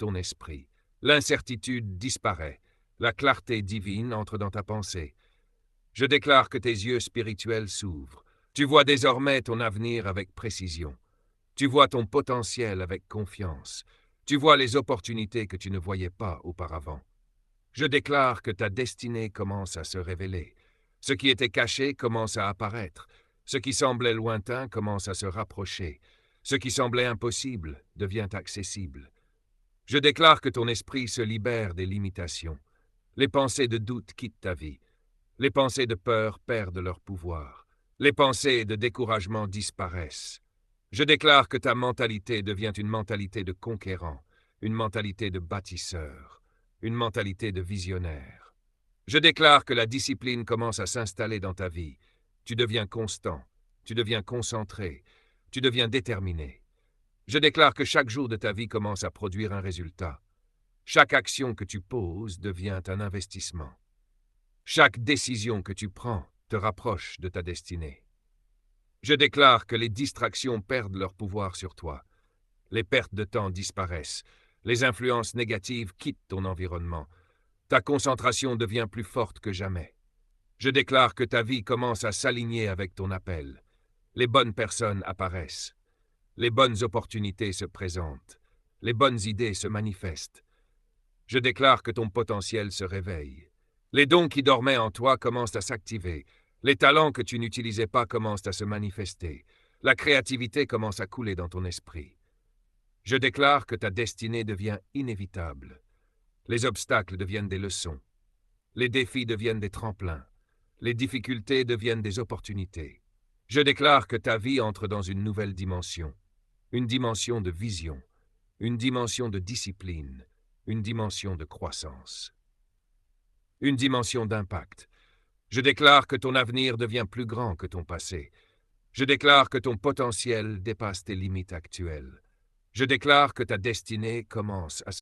ton esprit. L'incertitude disparaît. La clarté divine entre dans ta pensée. Je déclare que tes yeux spirituels s'ouvrent. Tu vois désormais ton avenir avec précision. Tu vois ton potentiel avec confiance. Tu vois les opportunités que tu ne voyais pas auparavant. Je déclare que ta destinée commence à se révéler. Ce qui était caché commence à apparaître. Ce qui semblait lointain commence à se rapprocher. Ce qui semblait impossible devient accessible. Je déclare que ton esprit se libère des limitations. Les pensées de doute quittent ta vie. Les pensées de peur perdent leur pouvoir. Les pensées de découragement disparaissent. Je déclare que ta mentalité devient une mentalité de conquérant, une mentalité de bâtisseur, une mentalité de visionnaire. Je déclare que la discipline commence à s'installer dans ta vie. Tu deviens constant, tu deviens concentré, tu deviens déterminé. Je déclare que chaque jour de ta vie commence à produire un résultat. Chaque action que tu poses devient un investissement. Chaque décision que tu prends te rapproche de ta destinée. Je déclare que les distractions perdent leur pouvoir sur toi. Les pertes de temps disparaissent. Les influences négatives quittent ton environnement. Ta concentration devient plus forte que jamais. Je déclare que ta vie commence à s'aligner avec ton appel. Les bonnes personnes apparaissent. Les bonnes opportunités se présentent. Les bonnes idées se manifestent. Je déclare que ton potentiel se réveille. Les dons qui dormaient en toi commencent à s'activer. Les talents que tu n'utilisais pas commencent à se manifester. La créativité commence à couler dans ton esprit. Je déclare que ta destinée devient inévitable. Les obstacles deviennent des leçons. Les défis deviennent des tremplins. Les difficultés deviennent des opportunités. Je déclare que ta vie entre dans une nouvelle dimension. Une dimension de vision. Une dimension de discipline. Une dimension de croissance. Une dimension d'impact. Je déclare que ton avenir devient plus grand que ton passé. Je déclare que ton potentiel dépasse tes limites actuelles. Je déclare que ta destinée commence à